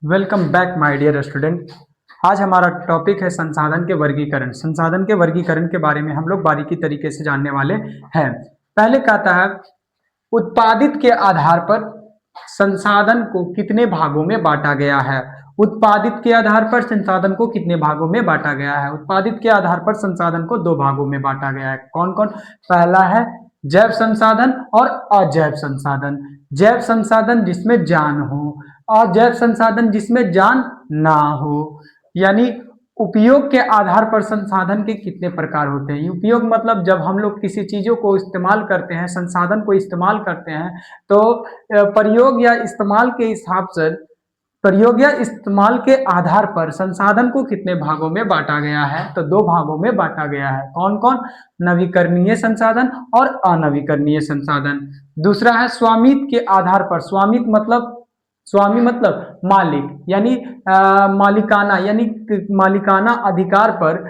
Welcome back my dear student. आज हमारा topic है संसाधन के वर्गीकरण। संसाधन के वर्गीकरण के बारे में हम लोग बारीकी तरीके से जानने वाले हैं। पहले कहता है उत्पादित के आधार पर संसाधन को कितने भागों में बांटा गया है। उत्पादित के आधार पर संसाधन को कितने भागों में बांटा गया है। उत्पादित के आधार पर संसाधन को दो भागों में बांटा गया है। कौन कौन? पहला है जैव संसाधन और अजैव संसाधन। जैव संसाधन जिसमें जान हो, अजैव संसाधन जिसमें जान ना हो। यानी उपयोग के आधार पर संसाधन के कितने प्रकार होते हैं। उपयोग मतलब जब हम लोग किसी चीजों को इस्तेमाल करते हैं, संसाधन को इस्तेमाल करते हैं, तो प्रयोग या इस्तेमाल के हिसाब से, प्रयोग या इस्तेमाल के आधार पर संसाधन को कितने भागों में बांटा गया है। तो दो भागों में बांटा गया है। कौन कौन? नवीकरणीय संसाधन और अनवीकरणीय संसाधन। दूसरा है स्वामित्व के आधार पर। स्वामित्व मतलब, स्वामी मतलब मालिक, यानी मालिकाना, यानी मालिकाना अधिकार पर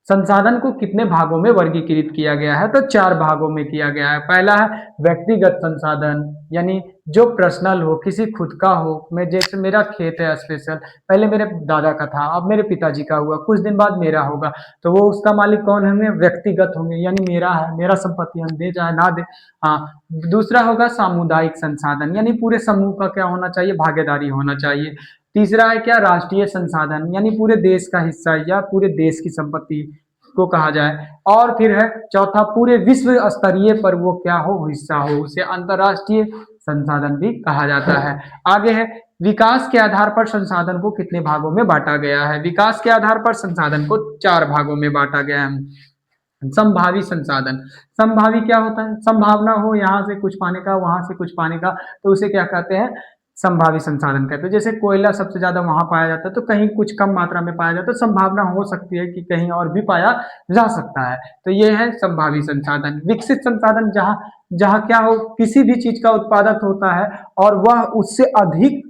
संसाधन को कितने भागों में वर्गीकृत किया गया है। तो चार भागों में किया गया है। पहला है व्यक्तिगत संसाधन, यानी जो पर्सनल हो, किसी खुद का हो। मैं जैसे मेरा खेत है स्पेशल, पहले मेरे दादा का था, अब मेरे पिताजी का हुआ, कुछ दिन बाद मेरा होगा, तो वो उसका मालिक कौन होंगे? व्यक्तिगत होंगे, यानी मेरा है, मेरा संपत्ति, हम दे चाहे ना दे। हाँ। दूसरा होगा सामुदायिक संसाधन, यानी पूरे समूह का क्या होना चाहिए? भागीदारी होना चाहिए। तीसरा है क्या? राष्ट्रीय संसाधन, यानी पूरे देश का हिस्सा या पूरे देश की संपत्ति को कहा जाए। और फिर है चौथा, पूरे विश्व स्तरीय पर वो क्या हो? हिस्सा हो, उसे अंतरराष्ट्रीय संसाधन भी कहा जाता है। आगे है विकास के आधार पर संसाधन को कितने भागों में बांटा गया है। विकास के आधार पर संसाधन को चार भागों में बांटा गया है। संभावी संसाधन। संभावी क्या होता है? संभावना हो यहाँ से कुछ पाने का, वहां से कुछ पाने का, तो उसे क्या कहते हैं? संभावी संसाधन कहते हैं। जैसे कोयला सबसे ज्यादा वहां पाया जाता है, तो कहीं कुछ कम मात्रा में पाया जाता है, तो संभावना हो सकती है कि कहीं और भी पाया जा सकता है। तो ये है संभावी संसाधन। विकसित संसाधन, जहाँ जहाँ क्या हो, किसी भी चीज का उत्पादन होता है और वह उससे अधिक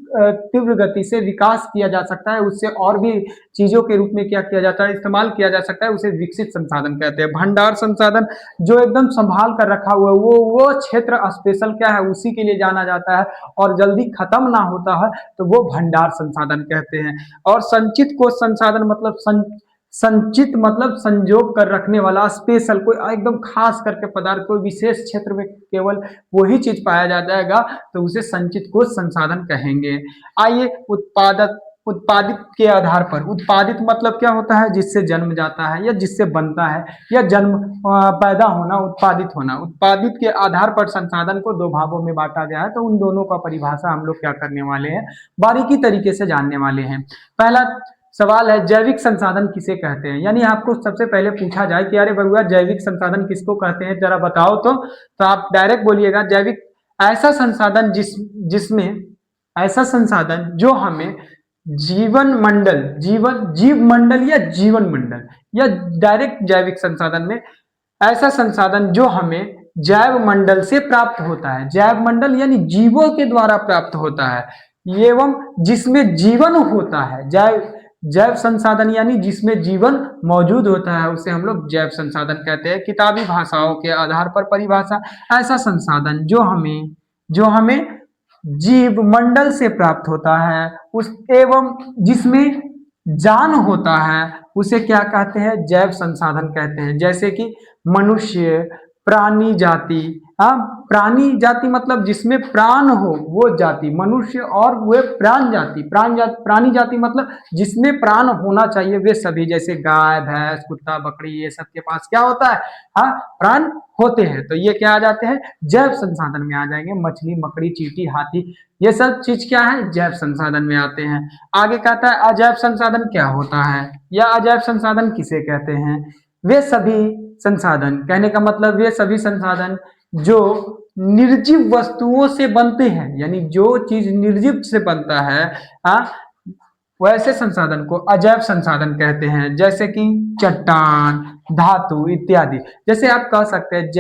तीव्र गति से विकास किया जा सकता है, उससे और भी चीजों के रूप में क्या किया जाता है? इस्तेमाल किया जा सकता है, उसे विकसित संसाधन कहते हैं। भंडार संसाधन, जो एकदम संभाल कर रखा हुआ है, वो क्षेत्र स्पेशल क्या है, उसी के लिए जाना जाता है और जल्दी खत्म ना होता है, तो वो भंडार संसाधन कहते हैं। और संचित कोश संसाधन मतलब संचित मतलब संजोग कर रखने वाला, स्पेशल, कोई एकदम खास करके पदार्थ, कोई विशेष क्षेत्र में केवल वही चीज पाया जा जाएगा, तो उसे संचित कोश संसाधन कहेंगे। आइए उत्पादक, उत्पादित के आधार पर। उत्पादित मतलब क्या होता है? जिससे जन्म जाता है या जिससे बनता है, या जन्म पैदा होना, उत्पादित होना। उत्पादित के आधार पर संसाधन को दो भागों में बांटा गया है, तो उन दोनों का परिभाषा हम लोग क्या करने वाले हैं? बारीकी तरीके से जानने वाले हैं। पहला सवाल है जैविक संसाधन किसे कहते हैं। यानी आपको सबसे पहले पूछा जाए कि अरे बउआ जैविक संसाधन किसको कहते हैं, जरा बताओ तो आप डायरेक्ट बोलिएगा जैविक ऐसा संसाधन जिसमें ऐसा संसाधन जो हमें जीवन मंडल, जीव मंडल या जीवन मंडल, या डायरेक्ट जैविक संसाधन में ऐसा संसाधन जो हमें जैव मंडल से प्राप्त होता है। जैव मंडल यानी जीवों के द्वारा प्राप्त होता है एवं जिसमें जीवन होता है। जैव जैव संसाधन यानी जिसमें जीवन मौजूद होता है, उसे हम लोग जैव संसाधन कहते हैं। किताबी भाषाओं के आधार पर परिभाषा, ऐसा संसाधन जो हमें जीव मंडल से प्राप्त होता है उस एवं जिसमें जान होता है, उसे क्या कहते हैं? जैव संसाधन कहते हैं। जैसे कि मनुष्य, प्राणी जाति। हाँ, प्राणी जाति मतलब जिसमें प्राण हो वो जाति, मनुष्य, और वे प्राणी जाति मतलब जिसमें प्राण होना चाहिए वे सभी, जैसे गाय, भैंस, कुत्ता, बकरी, ये सब के पास क्या होता है? हाँ, प्राण होते हैं, तो ये क्या आ जाते हैं? जैव संसाधन में आ जाएंगे। मछली, मकड़ी, चींटी, हाथी, ये सब चीज क्या है? जैव संसाधन में आते हैं। आगे कहता है अजैव संसाधन क्या होता है, या अजैव संसाधन किसे कहते हैं? वे सभी संसाधन, कहने का मतलब वे सभी संसाधन जो निर्जीव वस्तुओं से बनते हैं, यानी जो चीज निर्जीव से बनता है, हाँ, वैसे संसाधन को अजैव संसाधन कहते हैं। जैसे कि चट्टान, धातु इत्यादि। जैसे आप कह सकते हैं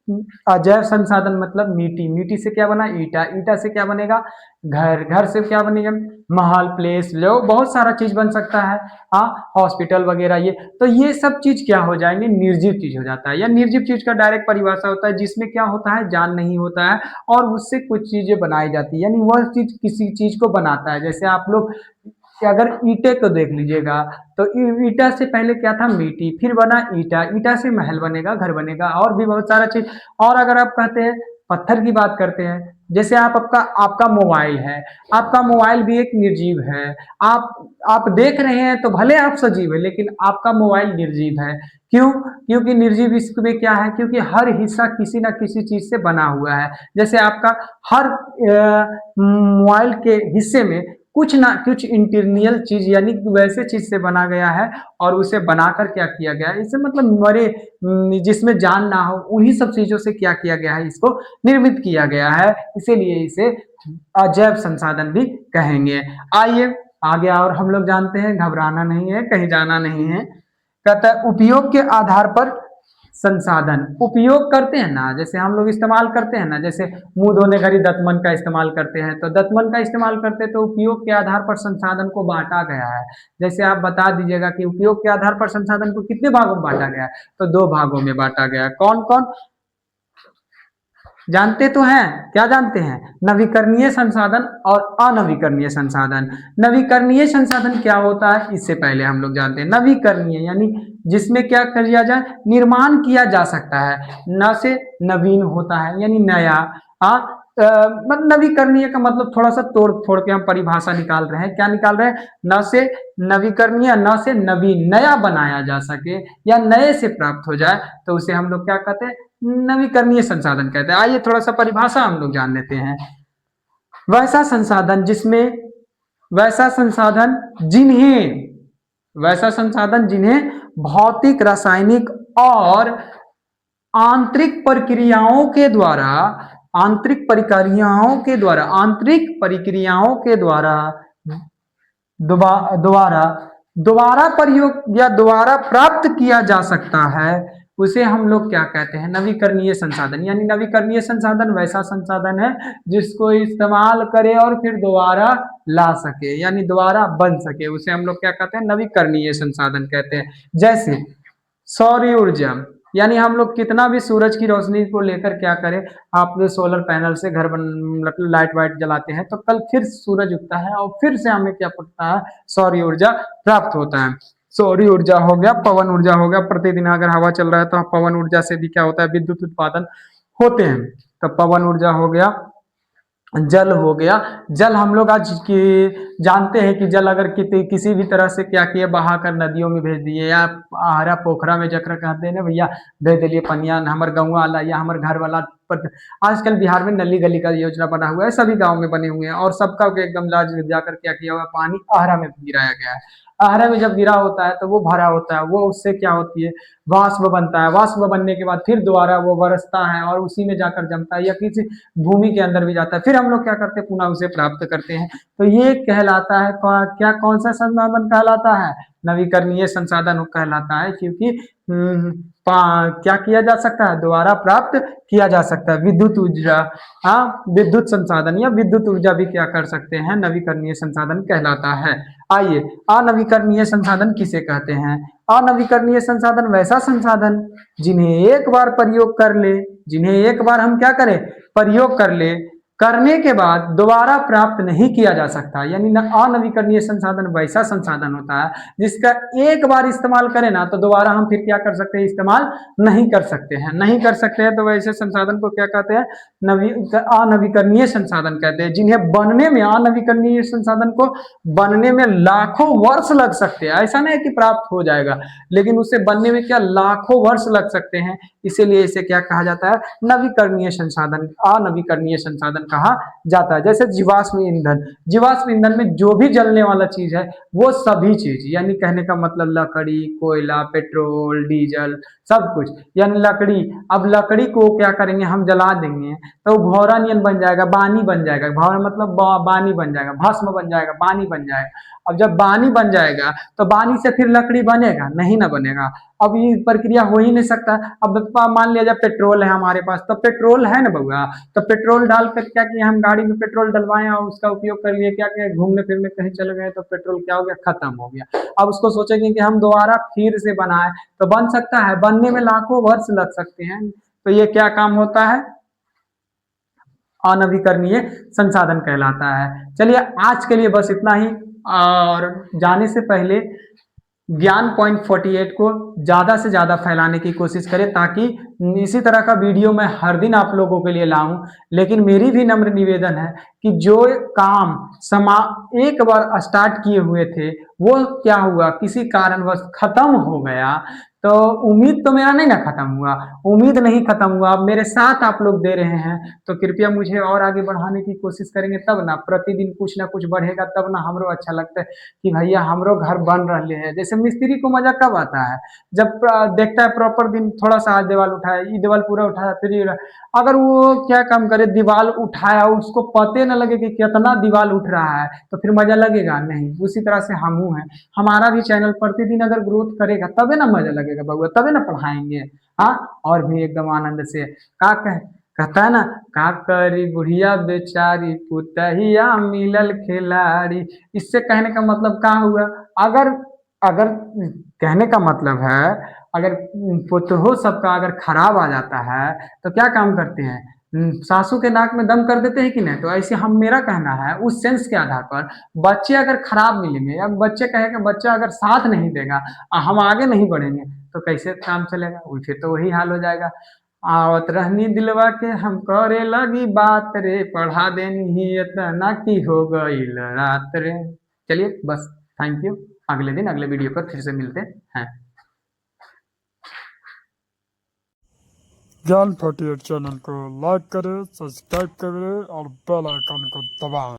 अजैव संसाधन मतलब मिट्टी, मिट्टी से क्या बना, ईटा, ईटा से क्या बनेगा, घर, घर से क्या बनेगा, महल, प्लेस, लो बहुत सारा चीज बन सकता है। हाँ, हॉस्पिटल वगैरह ये, तो ये सब चीज क्या हो जाएंगे, निर्जीव चीज हो जाता है। या निर्जीव चीज का डायरेक्ट परिभाषा होता है जिसमें क्या होता है, जान नहीं होता है और उससे कुछ चीजें बनाई जाती है, यानी वह चीज किसी चीज को बनाता है। जैसे आप लोग कि अगर ईंटे को देख लीजिएगा, तो ईटा से पहले क्या था, मिट्टी, फिर बना ईटा, ईटा से महल बनेगा, घर बनेगा, और भी बहुत सारा चीज। और अगर आप कहते हैं पत्थर की बात करते हैं, जैसे आप आपका आपका मोबाइल है, आपका मोबाइल भी एक निर्जीव है। आप देख रहे हैं तो भले आप सजीव है, लेकिन आपका मोबाइल निर्जीव है। क्यों? क्योंकि निर्जीव इसमें क्या है, क्योंकि हर हिस्सा किसी ना किसी चीज से बना हुआ है। जैसे आपका हर मोबाइल के हिस्से में कुछ ना कुछ इंटरनल चीज, यानी वैसे चीज से बना गया है, और उसे बनाकर क्या किया गया है, इसे मतलब मरे जिसमें जान ना हो, उन्हीं सब चीजों से क्या किया गया है, इसको निर्मित किया गया है। इसीलिए इसे अजैव संसाधन भी कहेंगे। आइए आगे, और हम लोग जानते हैं, घबराना नहीं है, कहीं जाना नहीं है। कहता है उपयोग के आधार पर संसाधन, उपयोग करते हैं ना, जैसे हम लोग इस्तेमाल करते हैं ना, जैसे मुंह धोने घड़ी दतमन का इस्तेमाल करते हैं, तो दतमन का इस्तेमाल करते हैं, तो उपयोग के आधार पर संसाधन को बांटा गया है। जैसे आप बता दीजिएगा कि उपयोग के आधार पर संसाधन को कितने भागों में बांटा गया है, तो दो भागों में बांटा गया है। कौन कौन जानते तो हैं, क्या जानते हैं, नवीकरणीय संसाधन और अनवीकरणीय संसाधन। नवीकरणीय संसाधन क्या होता है, इससे पहले हम लोग जानते हैं नवीकरणीय यानी जिसमें क्या किया जाए, निर्माण किया जा सकता है, न से नवीन होता है यानी नया। हाँ, मतलब नवीकरणीय का मतलब थोड़ा सा तोड़ फोड़ के हम परिभाषा निकाल रहे हैं, क्या निकाल रहे हैं, न से नवीकरणीय, न से नवीन, नया बनाया जा सके या नए से प्राप्त हो जाए, तो उसे हम लोग क्या कहते हैं, नवीकरणीय संसाधन कहते हैं। आइए थोड़ा सा परिभाषा हम लोग जान लेते हैं। वैसा संसाधन जिसमें, वैसा संसाधन जिन्हें, वैसा संसाधन जिन्हें भौतिक, रासायनिक और आंतरिक प्रक्रियाओं के द्वारा, आंतरिक प्रक्रियाओं के द्वारा, आंतरिक प्रक्रियाओं के द्वारा दोबारा दोबारा प्रयोग या दोबारा प्राप्त किया जा सकता है, उसे हम लोग क्या कहते हैं, नवीकरणीय संसाधन। यानी नवीकरणीय संसाधन वैसा संसाधन है जिसको इस्तेमाल करे और फिर दोबारा ला सके, यानी दोबारा बन सके, उसे हम लोग क्या कहते हैं, नवीकरणीय संसाधन कहते हैं। जैसे सौर ऊर्जा, यानी हम लोग कितना भी सूरज की रोशनी को लेकर क्या करें, आप सोलर पैनल से घर बन मतलब लाइट वाइट जलाते हैं, तो कल फिर सूरज उगता है और फिर से हमें क्या पड़ता है, सौर ऊर्जा प्राप्त होता है। सौर ऊर्जा हो गया, पवन ऊर्जा हो गया, प्रतिदिन अगर हवा चल रहा है तो पवन ऊर्जा से भी क्या होता है, विद्युत उत्पादन होते हैं। तो पवन ऊर्जा हो गया, जल हो गया, जल हम लोग आज की जानते हैं कि जल अगर किसी भी तरह से क्या किए, बहाकर नदियों में भेज दिए या हरा पोखरा में जकर कहते हैं ना भैया, भेज दिए पनिया, हमारे गाँव वाला या हमारे घर वाला। पर आजकल बिहार में नली गली का योजना बना हुआ है, सभी गाँव में बने हुए हैं, और सबका एकदम लाज जाकर क्या किया हुआ, पानी आहरा में गिराया गया है। आहरा में जब गिरा होता है तो वो भरा होता है, वो उससे क्या होती है, वाष्प बनता है, वाष्प बनने के बाद फिर दोबारा वो बरसता है और उसी में जाकर जमता है या किसी भूमि के अंदर भी जाता है, फिर हम लोग क्या करते हैं, पुनः उसे प्राप्त करते हैं। तो ये कहलाता है क्या, कौन सा संसाधन कहलाता है, नवीकरणीय संसाधन कहलाता है, क्योंकि क्या किया जा सकता है, दोबारा प्राप्त किया जा सकता है। विद्युत ऊर्जा, हाँ, विद्युत संसाधन या विद्युत ऊर्जा भी क्या कर सकते हैं, नवीकरणीय संसाधन कहलाता है। आइए, अनवीकरणीय संसाधन किसे कहते हैं। अनवीकरणीय संसाधन वैसा संसाधन जिन्हें एक बार प्रयोग कर ले, जिन्हें एक बार हम क्या करें, प्रयोग कर ले, करने के बाद दोबारा प्राप्त नहीं किया जा सकता। यानी अनवीकरणीय संसाधन वैसा संसाधन होता है जिसका एक बार इस्तेमाल करें ना, तो दोबारा हम फिर क्या कर सकते हैं, इस्तेमाल नहीं कर सकते हैं, नहीं कर सकते हैं। तो वैसे संसाधन को क्या कहते हैं, अनवीकरणीय संसाधन कहते हैं, जिन्हें बनने में, अनवीकरणीय संसाधन को बनने में लाखों वर्ष लग सकते हैं। ऐसा नहीं है कि प्राप्त हो जाएगा, लेकिन उसे बनने में क्या लाखों वर्ष लग सकते हैं। इसीलिए इसे क्या कहा जाता है, नवीकरणीय संसाधन, अनवीकरणीय संसाधन कहा जाता है। जैसे जीवाश्म ईंधन, जीवाश्म ईंधन में जो भी जलने वाला चीज है, वो सभी चीज, यानी कहने का मतलब लकड़ी, कोयला, पेट्रोल, डीजल, सब कुछ, यानी लकड़ी, अब लकड़ी को क्या करेंगे, हम जला देंगे तो भौरा नियन बन जाएगा, बानी बन जाएगा, भौरा मतलब बानी बन जाएगा, भस्म बन जाएगा, बानी बन जाएगा। अब जब बानी बन जाएगा तो बानी से फिर लकड़ी बनेगा नहीं, ना बनेगा। अब ये प्रक्रिया हो ही नहीं सकता। अब मान लिया जाए पेट्रोल है हमारे पास, तो पेट्रोल है ना बउआ, तो पेट्रोल डाल कर क्या किया, हम गाड़ी में पेट्रोल डलवाए और उसका उपयोग कर लिए, क्या किया, घूमने फिरने कहीं चले गए तो पेट्रोल क्या हो गया, खत्म हो गया। अब उसको सोचेंगे कि हम दोबारा फिर से बनाए, तो बन सकता है, बनने में लाखों वर्ष लग सकते हैं। तो ये क्या काम होता है, अनवीकरणीय संसाधन कहलाता है। चलिए आज के लिए बस इतना ही, और जाने से पहले ज्ञान पॉइंट 48 को ज्यादा से ज्यादा फैलाने की कोशिश करें, ताकि इसी तरह का वीडियो मैं हर दिन आप लोगों के लिए लाऊं। लेकिन मेरी भी नम्र निवेदन है कि जो काम समा एक बार स्टार्ट किए हुए थे, वो क्या हुआ, किसी कारणवश खत्म हो गया, तो उम्मीद तो मेरा नहीं ना खत्म हुआ, उम्मीद नहीं खत्म हुआ, अब मेरे साथ आप लोग दे रहे हैं, तो कृपया मुझे और आगे बढ़ाने की कोशिश करेंगे, तब ना प्रतिदिन कुछ ना कुछ बढ़ेगा, तब ना हमरो अच्छा लगता है कि भैया हमरो घर बन रहे हैं। जैसे मिस्त्री को मजा कब आता है, जब देखता है प्रॉपर दिन, थोड़ा सा आज दीवार उठाया, ये दीवार पूरा उठाया, फिर अगर वो क्या काम करे, दीवार उठाया, उसको पते न लगे कि कितना दीवार उठ रहा है, तो फिर मजा लगेगा नहीं। उसी तरह से हमू हैं, हमारा भी चैनल प्रतिदिन अगर ग्रोथ करेगा तबे ना मजा लगेगा बउआ, तबे ना पढ़ाएंगे। हाँ, और भी एकदम आनंद से का कहता है ना, का करी बुढ़िया बेचारी, पुतहिया मिलल खिलाड़ी। इससे कहने का मतलब क्या हुआ, अगर अगर कहने का मतलब है, अगर पुतहो सबका अगर खराब आ जाता है, तो क्या काम करते हैं, सासू के नाक में दम कर देते हैं कि नहीं। तो ऐसे हम, मेरा कहना है उस सेंस के आधार पर, बच्चे अगर खराब मिलेंगे, या बच्चे कहेंगे, बच्चा अगर साथ नहीं देगा, हम आगे नहीं बढ़ेंगे, तो कैसे काम चलेगा, फिर तो वही हाल हो जाएगा। आवत रहनी दिलवा के हम करे लगी बात रे, पढ़ा देनी ही इतना की हो गई रात रे। चलिए बस, थैंक यू। अगले दिन अगले वीडियो पर फिर से मिलते हैं। ज्ञान 48 चैनल को लाइक करें, सब्सक्राइब करें और बेल आइकन को दबाएं।